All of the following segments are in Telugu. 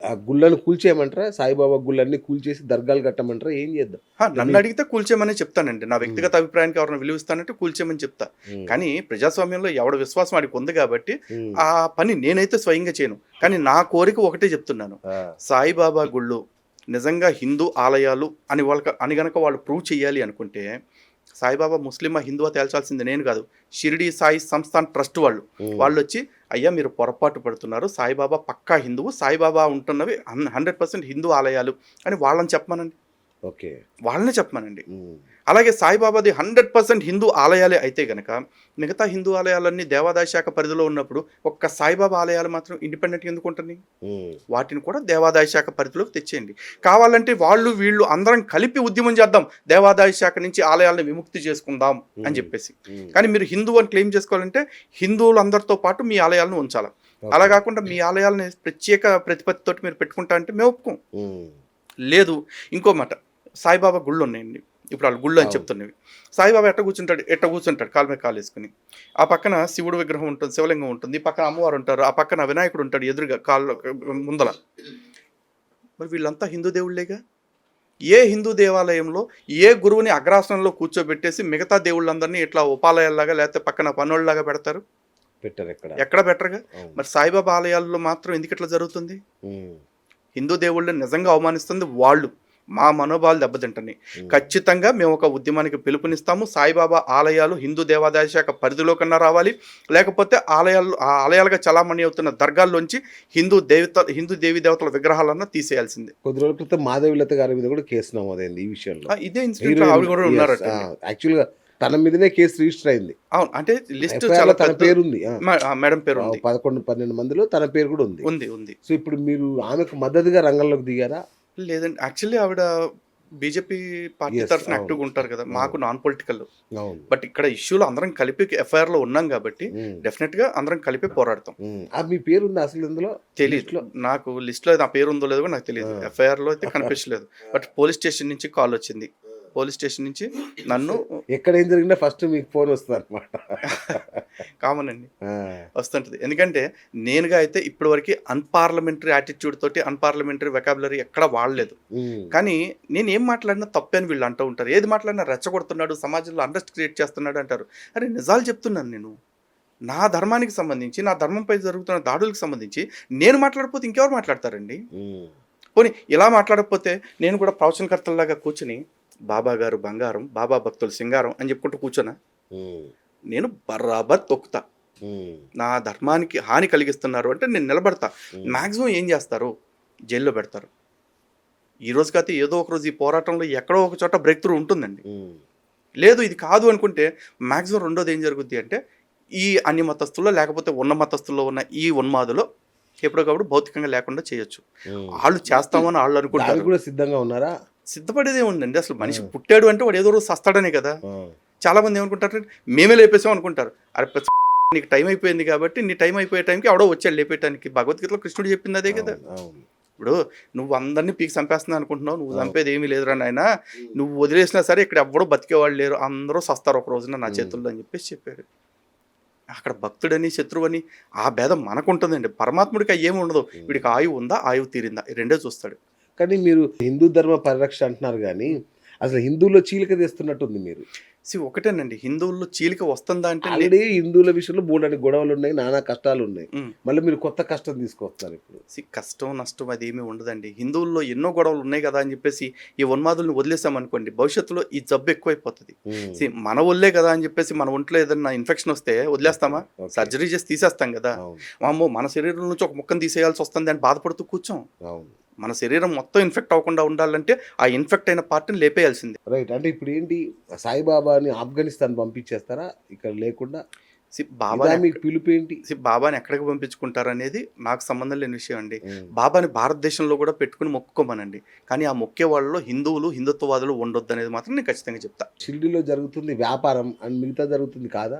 ఆ గుళ్ళను కూల్చేయమంటారా? సాయిబాబా గుళ్ళన్నీ కూల్చేసి దర్గాలు కట్టమంటారా? ఏం చేద్దాం? నన్ను మీ అడిగితే కూల్చేయమనే చెప్తానండి. నా హ్మ్. వ్యక్తిగత అభిప్రాయానికి ఎవరైనా విలువిస్తానంటే కూల్చేయమని చెప్తా. హ్మ్. కానీ ప్రజాస్వామ్యంలో ఎవడి విశ్వాసం వాడికి ఉంది కాబట్టి, హ్మ్. ఆ పని నేనైతే స్వయంగా చేయను. కానీ నా కోరిక ఒకటే చెప్తున్నాను. ఆ! సాయిబాబా గుళ్ళు నిజంగా హిందూ ఆలయాలు అని గనక వాళ్ళు ప్రూవ్ చేయాలి అనుకుంటే, సాయిబాబా ముస్లిమా, హిందువా తేల్చాల్సింది నేను కాదు. షిరిడీ సాయి సంస్థాన్ ట్రస్ట్ వాళ్ళు. హ్మ్. వాళ్ళొచ్చి, "అయ్యా మీరు పొరపాటు పడుతున్నారు. సాయిబాబా పక్కా హిందువు. సాయిబాబా ఉంటున్నవి 100% హిందూ ఆలయాలు" అని వాళ్ళని చెప్పమనండి. ఓకే. వాళ్ళనే చెప్పమనండి. హ్మ్. అలాగే సాయిబాబాది 100% హిందూ ఆలయాలే అయితే గనక, మిగతా హిందూ ఆలయాలన్నీ దేవాదాయ శాఖ పరిధిలో ఉన్నప్పుడు, ఒక్క సాయిబాబా ఆలయాలు మాత్రం ఇండిపెండెంట్‌గా ఎందుకుంటున్నాయి? హ్మ్. వాటిని కూడా దేవాదాయ శాఖ పరిధిలోకి తెచ్చేయండి. కావాలంటే వాళ్ళు, వీళ్ళు అందరం కలిపి ఉద్యమం చేద్దాం. దేవాదాయ శాఖ నుంచి ఆలయాలను విముక్తి చేసుకుందాం అని హ్మ్. జెప్పేసి. హ్మ్. కానీ మీరు హిందువు అని క్లెయిమ్ చేసుకోవాలంటే, హిందువులందరితో పాటు మీ ఆలయాలను ఉంచాల. అలా ఓకే. గాకుండా మీ ఆలయాలని ప్రత్యేక ప్రతిపత్తితోటి మీరు పెట్టుకుంటా అంటే మేము ఒప్పుకోం. హ్మ్. లేదు. ఇంకో మాట. సాయిబాబా గుళ్ళున్నాయండి. ఇప్పుడు ఆళ్ళు గుళ్ళు అని అవును. చెప్తున్నవి. సాయిబాబా ఎట్ట కూర్చుంటాడు కాలు మీద కాలేసుకొని. ఆ పక్కన శివుడు విగ్రహం ఉంటుంది. శివలింగం ఉంటుంది. ఈ పక్కన అమ్మవారు ఉంటారు. ఆ పక్కన వినాయకుడు ఉంటాడు ఎదురుగా కాళ్ళ ముందల. మరి వీళ్ళంతా హిందూ దేవుళ్ళేగా. ఏ హిందూ దేవాలయంలో ఏ గురువుని అగ్రాసనంలో కూర్చోబెట్టేసి మిగతా దేవుళ్ళందరినీ ఇట్లా ఉపాలయాల్లాగా లేకపోతే పక్కన పనోళ్ళలాగా పెడతారు? పెట్టరెక్కడ. ఎక్కడ బెటర్‌గా. అవును. మరి సాయిబాబా ఆలయాల్లో మాత్రం ఎందుకిట్లా జరుగుతుంది? హ్మ్. హిందూ దేవుళ్ళని నిజంగా అవమానిస్తుంది వాళ్ళు. మా మనోభావాలు దెబ్బతింటున్నాయి. హ్మ్. ఖచ్చితంగా మేము ఒక ఉద్యమానికి పిలుపునిస్తాము. సాయిబాబా ఆలయాలు హిందూ దేవాదాయ శాఖ పరిధిలోకన్నా రావాలి. లేకపోతే ఆలయాలుగా చలామణి అవుతున్న దర్గాల్లోంచి హిందూ దేవీ దేవతల విగ్రహాలన్నా తీసేయాల్సిందే. కొద్ది రోజుల క్రితం మాధవీలత గారి మీద కూడా కేసు నమోదైంది ఈ విషయంలో. ఇదే ఇన్సిడెంట్‌లో హీరోయిన్ ఆవిడ గూడా యెస్. ఆ! ఉన్నారటండి. యాక్చువల్‌గా తన మీదనే కేసు రిజిస్టర్ అయింది. అవును. అంటే లిస్ట్ ఎఫ్ఐఆర్‌లో చాలా తన పెద్ద పేరుంది. ఆ! మేడం పేరుంది. 11, 12 మందిలో తన పేరు కూడా ఉంది. ఉంది. ఉంది. సో, ఇప్పుడు మీరు ఆమెకు మద్దతుగా రంగంలోకి దిగారా? లేదండి. యాక్చువల్లీ ఆవిడ బీజేపీ పార్టీ యెస్. తరఫున అవును. యాక్టివ్‌గా ఉంటారు కదా! మాకు అవును. Non political. అవును. బట్ ఇక్కడ ఇష్యూలో అందరం కలిపి ఎఫ్ఐఆర్‌లో ఉన్నాం గాబట్టి, హ్మ్. డెఫినిట్‌గా అందరం కలిపే పోరాడతాం. హ్మ్. మీ పేరుందా అసలు ఇందులో తెలీదు. లిస్ట్‌లో? నాకు లిస్ట్‌లో నా పేరుందో లేదో కూడా నాకు ఆ! తెలీదు. ఎఫ్ఐఆర్‌లో అయితే కనిపించలేదు. బట్ పోలీస్ స్టేషన్ నుంచి కాలొచ్చింది. పోలీస్ స్టేషన్ నుంచి సో, నన్ను ఎక్కడ ఏం జరిగినా ఫస్ట్ మీకు ఫోన్ వస్తదనమాట. కామన్ అండి. ఆ! వస్తుంటది. ఎందుకంటే నేనుగా అయితే ఇప్పటి వరకి అన్‌పార్లమెంటరీ యాటిట్యూడ్ తోటి అన్‌పార్లమెంటరీ వొకాబులరీ ఎక్కడ వాడలేదు. హ్మ్. కానీ నేనేం మాట్లాడినా తప్పే అని వీళ్ళు అంటూ ఉంటారు. ఏది మాట్లాడినా రెచ్చగొడుతున్నాడు, సమాజంలో అన్రెస్ట్ క్రియేట్ చేస్తున్నాడు అంటారు. అరే నిజాలు చెప్తున్నాను నేను. నా ధర్మానికి సంబంధించి, నా ధర్మంపై జరుగుతున్న దాడులకు సంబంధించి నేను మాట్లాడకపోతే ఇంకెవరు మాట్లాడతారండి? హ్మ్. పోనీ ఇలా మాట్లాడకపోతే నేను కూడా ప్రవచనకర్తల్లాగా కూర్చొని బాబా గారు బంగారం, బాబా భక్తులు సింగారం అని చెప్పుకుంటూ కూర్చోనా? హ్మ్. నేను బరాబర్ తొక్కుతా. హ్మ్. నా ధర్మానికి హాని కలిగిస్తున్నారు అంటే నేను నిలబడతా. హ్మ్. మాక్సిమం ఏం చేస్తారు? జైల్‌లో పెడతారు. ఈ రోజు కాతే ఏదో ఒక రోజు ఈ పోరాటంలో ఎక్కడో ఒక చోట బ్రేక్ త్రూ ఉంటుందండి. హ్మ్. లేదు ఇది కాదు అనుకుంటే మాక్సిమం రెండోది ఏం జరుగుద్ది అంటే ఈ అన్య మతస్థుల్లో లేకపోతే ఉన్న మతస్థుల్లో ఉన్న ఈ ఉన్మాదులో ఎప్పటికప్పుడు భౌతికంగా లేకుండా చేయొచ్చు. హ్మ్. ఆళ్ళు చేస్తామని ఆళ్ళు దానికి అనుకుంటారు. కూడా సిద్ధంగా ఉన్నారా? సిద్ధపడేదేముందండి అసలు ఆ! మనిషి పుట్టాడు అంటే వాడు ఏదో రోజు సస్తాడనే కదా! ఆ! చాలామంది ఏమనుకుంటారంటే మేమే లేపేసాం అనుకుంటారు. అరె నీకు టైం అయిపోయింది కాబట్టి నీ టైం అయిపోయే టైంకి ఎవడో వచ్చాడు లేపేయటానికి. భగవద్గీతలో కృష్ణుడు చెప్పింది అదే కదా! అవును. అవును. ఇప్పుడు నువ్వు అందరిని పీకి చంపేస్తున్నావు అనుకుంటున్నావు. నువ్వు అవును. చంపేది ఏమీ లేదురా నాయనా. నువ్వు వదిలేసినా సరే ఇక్కడ ఎవ్వడు బతికేవాళ్ళు లేరు. అందరూ సస్తారు ఒక రోజున నా హ్మ్. చేతుల్లో అని చెప్పేసి చెప్పాడు. అక్కడ భక్తుడని, శత్రువని ఆ భేదం మనకుంటుందండి. పరమాత్ముడికి అయ్యేమి ఉండదు. హ్మ్. వీడికి ఆయువు ఉందా? ఆయువు తీరిందా? ఈ రెండే చూస్తాడు. కానీ మీరు హిందూ ధర్మ పరిరక్ష అంటున్నారు గానీ, హ్మ్. అసలు హిందువుల్లో చీలిక తెస్తున్నట్టుంది మీరు. ఒకటేనండి హిందువుల్లో చీలిక వస్తుందా అంటే ఆల్రెడీ హిందువుల విషయంలో బోలెడన్ని గొడవలున్నాయి. నానా కష్టాలున్నాయి. హ్మ్. మళ్ళీ మీరు కొత్త కష్టం తీసుకొస్తున్నారిప్పుడు. కష్టం, నష్టం అదేమీ ఉండదండి. హిందువుల్లో ఎన్నో గొడవలు ఉన్నాయి గదా! అని జెప్పేసి ఈ ఉన్మాదుల్ని వదిలేసామనుకోండి, భవిష్యత్తులో ఈ జబ్బు ఎక్కువైపోతది. హ్మ్. మన వోళ్ళే గదా! అని జెప్పేసి మన ఒంట్లో ఏదన్నా ఇన్ఫెక్షన్ వస్తే ఓకే. వదిలేస్తామా? ఓకే. సర్జరీ చేసి తీసేస్తాం గదా! అవును. వామ్మో! మన శరీరం నుంచి ఒక ముక్కని తీసేయాల్సొస్తుంది అని బాధపడుతూ కూర్చోం. అవును. మన శరీరం మొత్తం ఇన్ఫెక్ట్ అవ్వకుండా ఉండాలంటే, ఆ ఇన్ఫెక్ట్ అయిన పార్ట్‌ని లేపేయాల్సిందే. రైట్. అంటే ఇప్పుడేంటి సాయిబాబాని ఆఫ్ఘనిస్తాన్ పంపించేస్తారా? ఇక్కడ లేకుండా? ఇదా బాబాని మీకు పిలుపేంటి? బాబాని ఎక్కడికి పంపించుకుంటారనేది నాకు సంబంధం లేని విషయం అండి. హ్మ్. బాబాని భారతదేశంలో గూడా పెట్టుకొని మొక్కుకోమనండి. కానీ ఆ మొక్కే వాళ్ళలో హిందువులు, హిందుత్వవాదులు ఉండొద్దనేది మాత్రం నేను ఖచ్చితంగా చెప్తా. షిరిడీలో జరుగుతుంది వ్యాపారం అండ్ మిగతా జరుగుతుంది కాదా?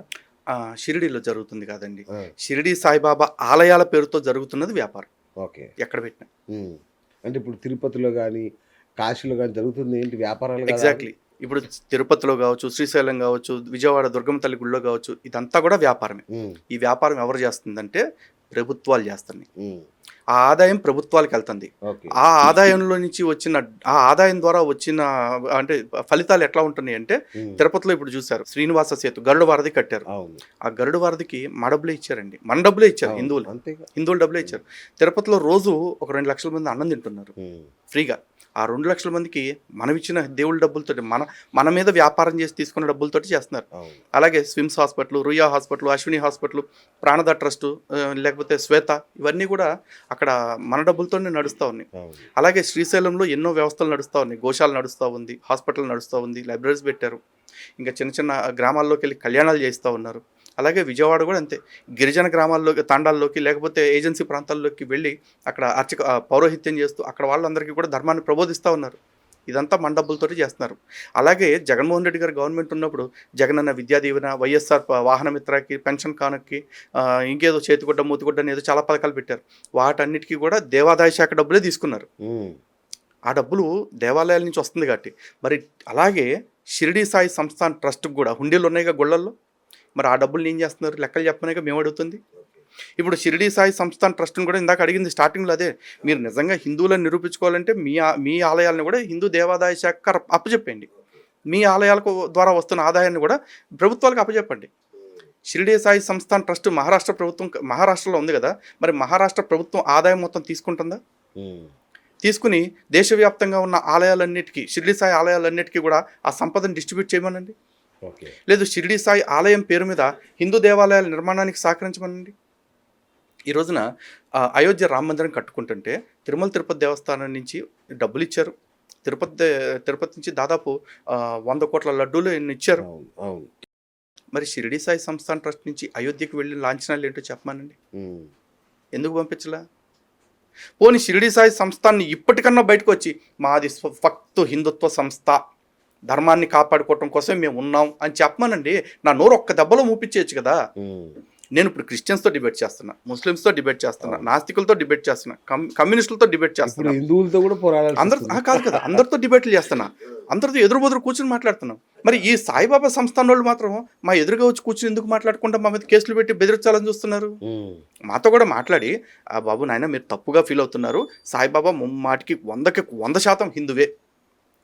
షిరిడీలో జరుగుతుంది కాదండి. ఆ! షిరిడీ సాయిబాబా ఆలయాల పేరుతో జరుగుతున్నది వ్యాపారం. ఓకే. ఎక్కడ పెట్టినా. హ్మ్. అంటే ఇప్పుడు తిరుపతిలో గాని, కాశీలో గాని జరుగుతుంది ఏంటి వ్యాపారాలు కాదా అవి? ఎగ్జాక్ట్‌లీ. ఇప్పుడు తిరుపతిలో గావచ్చు, శ్రీశైలం గావచ్చు, విజయవాడ దుర్గమ్మ తల్లి గుడిలో గావచ్చు, ఇదంతా గూడా వ్యాపారమే. హ్మ్. ఈ వ్యాపారం ఎవరు జేస్తుందంటే ప్రభుత్వాలు జేస్తున్నాయి. హ్మ్. ఆ ఆదాయం ప్రభుత్వాలకు వెళ్తుంది. ఓకే. ఆ ఆదాయంలో నుంచి వచ్చిన ఆ ఆదాయం ద్వారా వచ్చిన అంటే ఫలితాలు ఎట్లా ఉంటున్నాయి అంటే, ఉమ్. తిరుపతిలో ఇప్పుడు చూసారు శ్రీనివాస సేతు గరుడ వారధి కట్టారు. అవును. ఆ గరుడ వారధికి మా డబ్బులే ఇచ్చారండి. మన డబ్బులే ఇచ్చారు అవును. హిందువులు. అంతేగా. హిందువులు డబ్బులే ఇచ్చారు. తిరుపతిలో రోజు ఒక 2 లక్షల మంది అన్నం తింటున్నారు ఉమ్. ఫ్రీగా. ఆ 2 లక్షల మందికి మనం ఇచ్చిన దేవుళ్ళ డబ్బులతోటి మన మీద వ్యాపారం చేసి తీసుకున్న డబ్బులతోటి చేస్తున్నారు. అవును. అలాగే SVIMS hospital, Ruia hospital, Ashwini hospital, Pranada trust, లేకపోతే శ్వేత, ఇవన్నీ కూడా అక్కడ మన డబ్బులతోనే నడుస్తూ ఉన్నాయి. అవును. అలాగే శ్రీశైలంలో ఎన్నో వ్యవస్థలు నడుస్తూ ఉన్నాయి. గోశాల నడుస్తూ ఉంది, హాస్పిటల్ నడుస్తూ ఉంది, లైబ్రరీస్ పెట్టారు. ఇంకా చిన్న చిన్న గ్రామాల్లోకి వెళ్ళి కళ్యాణాలు చేస్తూ ఉన్నారు. అలాగే విజయవాడ కూడా అంతే. గిరిజన గ్రామాల్లోకి, తాండాల్లోకి, లేకపోతే ఏజెన్సీ ప్రాంతాల్లోకి వెళ్ళి అక్కడ పౌరోహిత్యం చేస్తూ అక్కడ వాళ్ళందరికీ కూడా ధర్మాన్ని ప్రబోధిస్తూ ఉన్నారు. ఇదంతా మన డబ్బులతోటి చేస్తున్నారు. అలాగే జగన్మోహన్ రెడ్డి గారు గవర్నమెంట్ ఉన్నప్పుడు జగనన్న విద్యా దీవెన, వైఎస్ఆర్ వాహన మిత్రకి, పెన్షన్ కానుకకి, ఇంకేదో చేతిగుడ్డ, మూతిగుడ్డ అని ఏదో చాలా పథకాలు పెట్టారు. వాటన్నిటికీ కూడా దేవాదాయ శాఖ డబ్బులే తీసుకున్నారు. ఉమ్. ఆ డబ్బులు దేవాలయాల నుంచి వస్తుంది కాబట్టి. మరి అలాగే షిరిడీ సాయి సంస్థాన్ ట్రస్ట్కి కూడా హుండీలు ఉన్నాయిగా గుళ్ళల్లో. మరి ఆ డబ్బులు ఏం చేస్తున్నారు? లెక్కలు చెప్పనేగా మేము అడుగుతుంది. ఇప్పుడు షిరిడీ సాయి సంస్థాన్ ట్రస్ట్ని కూడా ఇందాక అడిగింది స్టార్టింగ్లో అదే. మీరు నిజంగా హిందువులను నిరూపించుకోవాలంటే మీ ఆలయాలను కూడా హిందూ దేవాదాయ శాఖ అప్పచెప్పండి. మీ ఆలయాలకు ద్వారా వస్తున్న ఆదాయాన్ని కూడా ప్రభుత్వాలకు అప్పచెప్పండి. షిరిడీ సాయి సంస్థాన్ ట్రస్ట్ మహారాష్ట్ర ప్రభుత్వం, మహారాష్ట్రలో ఉంది కదా, మరి మహారాష్ట్ర ప్రభుత్వం ఆదాయం మొత్తం తీసుకుంటుందా? ఉమ్. తీసుకుని దేశవ్యాప్తంగా ఉన్న ఆలయాలన్నిటికీ, షిరిడీ సాయి ఆలయాలన్నిటికీ కూడా ఆ సంపదను డిస్ట్రిబ్యూట్ చేయమనండి. ఓకే. లేదు షిరిడీ సాయి ఆలయం పేరు మీద హిందూ దేవాలయాల నిర్మాణానికి సహకరించమనండి. ఈ రోజున అయోధ్య రామ మందిరం కట్టుకుంటుంటే తిరుమల తిరుపతి దేవస్థానం నుంచి డబ్బులు ఇచ్చారు. తిరుపతి నుంచి దాదాపు 100 కోట్ల లడ్డూలు ఇచ్చారు. అవును. అవును. మరి షిరిడీ సాయి సంస్థాన్ ట్రస్ట్ నుంచి అయోధ్యకు వెళ్ళి లాంఛనాలు ఏంటో చెప్పమానండి. ఉమ్. ఎందుకు పంపించలా? పోనీ షిరిడీ సాయి సంస్థాన్ని ఇప్పటికన్నా బయటకు వచ్చి మాది ఫక్తు హిందుత్వ సంస్థ, ధర్మాన్ని కాపాడుకోవటం కోసం మేము ఉన్నాం అని చెప్పమానండి. నా నోరు ఒక్క దెబ్బలో మూపించేయచ్చు కదా. ఉమ్. నేను ఇప్పుడు క్రిస్టియన్స్తో డిబేట్ చేస్తున్నా, ముస్లిమ్స్తో డిబేట్ చేస్తున్నా, నాస్తికులతో డిబేట్ చేస్తున్నా, కమ్యూనిస్టులతో డిబేట్ ఇప్పుడు చేస్తున్నా, హిందువులతో కూడా పోరాడాలి. కాదు కదా, అందరితో డిబేట్లు చేస్తున్నా, అందరితో ఎదురు కూర్చుని మాట్లాడుతున్నాం. మరి ఈ సాయిబాబా సంస్థానం వాళ్ళు మాత్రం మా ఎదురుగా వచ్చి కూర్చుని ఎందుకు మాట్లాడకుండా మా మీద కేసులు పెట్టి బెదిరించాలని చూస్తున్నారు? మాతో కూడా మాట్లాడి, బాబు నాయన మీరు తప్పుగా ఫీల్ అవుతున్నారు, సాయిబాబా ముమ్మాటికి 100% హిందువే,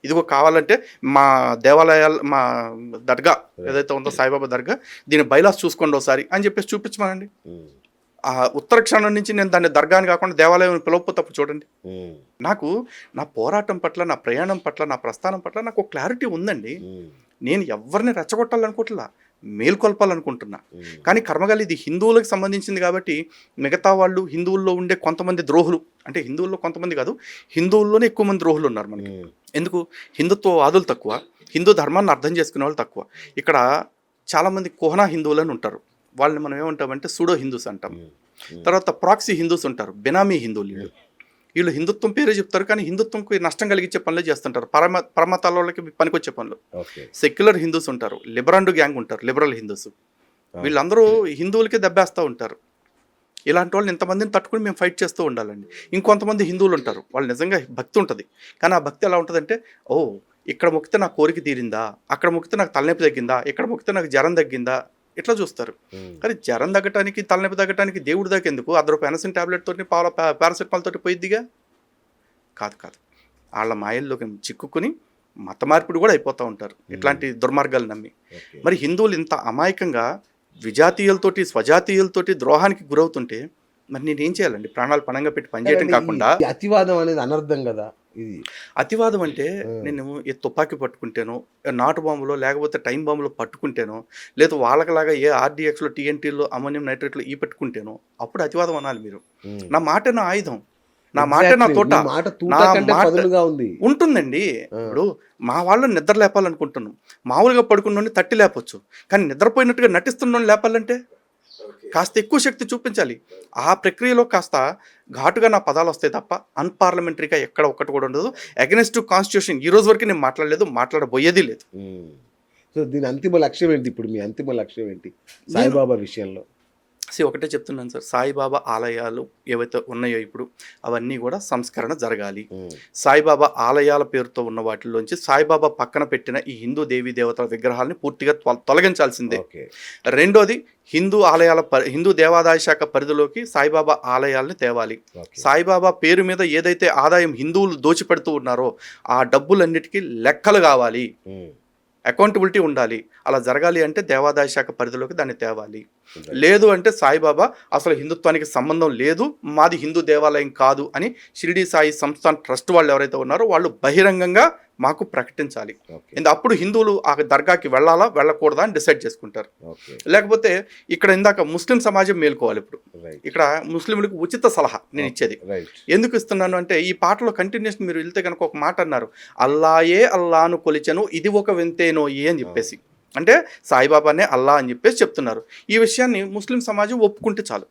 ఇదిగో కావాలంటే మా దేవాలయాలు, మా దర్గా ఏదైతే ఉందో సాయిబాబా దర్గా, దీని బైలాస్ చూసుకోండి ఒకసారి అని చెప్పేసి చూపించమనండి. ఆ ఉత్తరాఖండ్ నుంచి నేను దాన్ని దర్గాని కాకుండా దేవాలయం పిలవకపోతే చూడండి. నాకు నా పోరాటం పట్ల, నా ప్రయాణం పట్ల, నా ప్రస్థానం పట్ల నాకు ఒక క్లారిటీ ఉందండి. నేను ఎవరిని రెచ్చగొట్టాలనుకుంటున్నా, మేల్కొల్పాలనుకుంటున్నా. కానీ కర్మగాలి ఇది హిందువులకు సంబంధించింది కాబట్టి మిగతా వాళ్ళు, హిందువుల్లో ఉండే కొంతమంది ద్రోహులు, అంటే హిందువుల్లో కొంతమంది కాదు, హిందువుల్లోనే ఎక్కువ మంది ద్రోహులు ఉన్నారు మనకి. ఎందుకు? హిందుత్వవాదులు తక్కువ, హిందూ ధర్మాన్ని అర్థం చేసుకునే వాళ్ళు తక్కువ. ఇక్కడ చాలామంది కోహనా హిందువులని ఉంటారు. వాళ్ళని మనం ఏమంటామంటే సూడో హిందూస్ అంటాం. తర్వాత ప్రాక్సీ హిందూస్ ఉంటారు, బెనామీ హిందువులు. వీళ్ళు హిందుత్వం పేరే చెప్తారు కానీ హిందుత్వంకి నష్టం కలిగించే పనులే చేస్తుంటారు, పరమతాల వాళ్ళకి పనికొచ్చే పనులు. సెక్యులర్ హిందూస్ ఉంటారు, లిబరండు గ్యాంగ్ ఉంటారు, లిబరల్ హిందూస్. వీళ్ళందరూ హిందువులకే దెబ్బేస్తూ ఉంటారు. ఇలాంటి వాళ్ళని ఇంతమందిని తట్టుకుని మేము ఫైట్ చేస్తూ ఉండాలండి. ఇంకొంతమంది హిందువులు ఉంటారు, వాళ్ళు నిజంగా భక్తి ఉంటుంది, కానీ ఆ భక్తి ఎలా ఉంటుందంటే, ఓ ఇక్కడ మొక్కితే నాకు కోరిక తీరిందా, అక్కడ మొక్కితే నాకు తలనొప్పి తగ్గిందా, ఇక్కడ మొక్కితే నాకు జ్వరం తగ్గిందా, ఇట్లా చూస్తారు. కానీ జ్వరం తగ్గటానికి, తలనొప్పి తగ్గటానికి దేవుడి దాకా ఎందుకు? ₹10 పెనసిన్ ట్యాబ్లెట్ తోటి, పారాసెటమాల్ తోటి పోయిద్దిగా. కాదు, వాళ్ళ మాయల్లోకి చిక్కుకుని మత మార్పిడి కూడా అయిపోతూ ఉంటారు ఇట్లాంటి దుర్మార్గాలు నమ్మి. మరి హిందువులు ఇంత అమాయకంగా విజాతీయులతోటి, స్వజాతీయులతోటి ద్రోహానికి గురవుతుంటే మరి నేనేం చేయాలండి? ప్రాణాలు పణంగా పెట్టి పనిచేయటం కాకుండా. అతివాదం అనేది అనర్థం కదా. ఇది అతివాదం అంటే నేను తుపాకీ పట్టుకుంటేనో, నాటు బాంబులో లేకపోతే టైం బాంబులో పట్టుకుంటేనో, లేదా వాళ్ళకిలాగా RDXలో, TNTలో, అమోనియం నైట్రేట్లో పెట్టుకుంటేనో అప్పుడు అతివాదం అనాలి మీరు. నా మాట నా ఆయుధం, నా మాట నా తోట, నా మాట ఉంటుందండి. ఇప్పుడు మా వాళ్ళు నిద్ర లేపాలనుకుంటున్నాం, మామూలుగా పడుకున్న తట్టి లేపొచ్చు, కానీ నిద్రపోయినట్టుగా నటిస్తున్న లేపాలంటే కాస్త ఎక్కువ శక్తి చూపించాలి. ఆ ప్రక్రియలో కాస్త ఘాటుగా నా పదాలు వస్తాయి తప్ప అన్పార్లమెంటరీగా ఎక్కడ ఒక్కటి కూడా ఉండదు. అగెన్స్ట్ కాన్స్టిట్యూషన్ ఈ రోజు వరకు నేను మాట్లాడలేదు, మాట్లాడబోయేది లేదు. సో దీని అంతిమ లక్ష్యం ఏంటి? ఇప్పుడు మీ అంతిమ లక్ష్యం ఏంటి సాయిబాబా విషయంలో? ఒకటే చెప్తున్నాను సార్, సాయిబాబా ఆలయాలు ఏవైతే ఉన్నాయో ఇప్పుడు అవన్నీ కూడా సంస్కరణ జరగాలి. సాయిబాబా ఆలయాల పేరుతో ఉన్న వాటిల్లోంచి సాయిబాబా పక్కన పెట్టిన ఈ హిందూ దేవీ దేవతల విగ్రహాలని పూర్తిగా తొలగించాల్సిందే. రెండోది, హిందూ దేవాదాయ శాఖ పరిధిలోకి సాయిబాబా ఆలయాల్ని తేవాలి. సాయిబాబా పేరు మీద ఏదైతే ఆదాయం హిందువులు దోచిపెడుతూ ఉన్నారో ఆ డబ్బులన్నిటికీ లెక్కలు కావాలి, అకౌంటబిలిటీ ఉండాలి. అలా జరగాలి అంటే దేవాదాయ శాఖ పరిధిలోకి దాన్ని తేవాలి. లేదు అంటే సాయిబాబా అసలు హిందుత్వానికి సంబంధం లేదు, మాది హిందూ దేవాలయం కాదు అని షిరిడి సాయి సంస్థాన్ ట్రస్ట్ వాళ్ళు ఎవరైతే ఉన్నారో వాళ్ళు బహిరంగంగా మాకు ప్రకటించాలి. అప్పుడు హిందువులు ఆ దర్గాకి వెళ్ళాలా వెళ్ళకూడదా అని డిసైడ్ చేసుకుంటారు. లేకపోతే ఇక్కడ ఇందాక ముస్లిం సమాజం మేల్కోవాలి. ఇప్పుడు ఇక్కడ ముస్లింలకు ఉచిత సలహా నేను ఇచ్చేది ఎందుకు ఇస్తున్నాను అంటే, ఈ పాటలో కంటిన్యూషన్ మీరు వెళ్తే కనుక ఒక మాట అన్నారు, అల్లాయే అల్లాను కొలిచెను ఇది ఒక వింతేనోయే అని చెప్పేసి, అంటే సాయిబాబానే అల్లా అని చెప్పేసి చెప్తున్నారు. ఈ విషయాన్ని ముస్లిం సమాజం ఒప్పుకుంటే చాలు.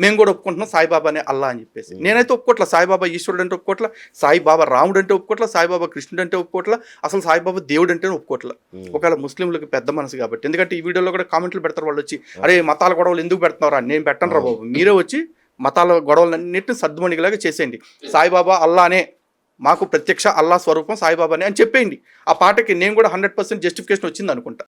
మేము కూడా ఒప్పుకుంటున్నాం సాయిబాబానే అల్లా అని చెప్పేసి. నేనైతే ఒప్పుకోట్లా సాయిబాబా ఈశ్వరుడు అంటే ఒప్పుకోట్లా, సాయిబాబా రాముడు అంటే ఒప్పుకోట్లా, సాయిబాబా కృష్ణుడు అంటే ఒప్పుకోట్లా, అసలు సాయిబాబా దేవుడు అంటే ఒప్పుకోట్లా. ఒకవేళ ముస్లింలకు పెద్ద మనసు కాబట్టి, ఎందుకంటే ఈ వీడియోలో కూడా కామెంట్లు పెడతారు వాళ్ళు వచ్చి, అరే మతాల గొడవలు ఎందుకు పెడుతున్నారా, నేను పెట్టను రా బాబు, మీరే వచ్చి మతాల గొడవలన్నింటినీ సద్దుమణిలాగా చేసేయండి. సాయిబాబా అల్లానే, మాకు ప్రత్యక్ష అల్లా స్వరూపం సాయిబాబానే అని చెప్పేయండి. ఆ పాటకి నేను కూడా 100% జస్టిఫికేషన్ వచ్చింది అనుకుంటా.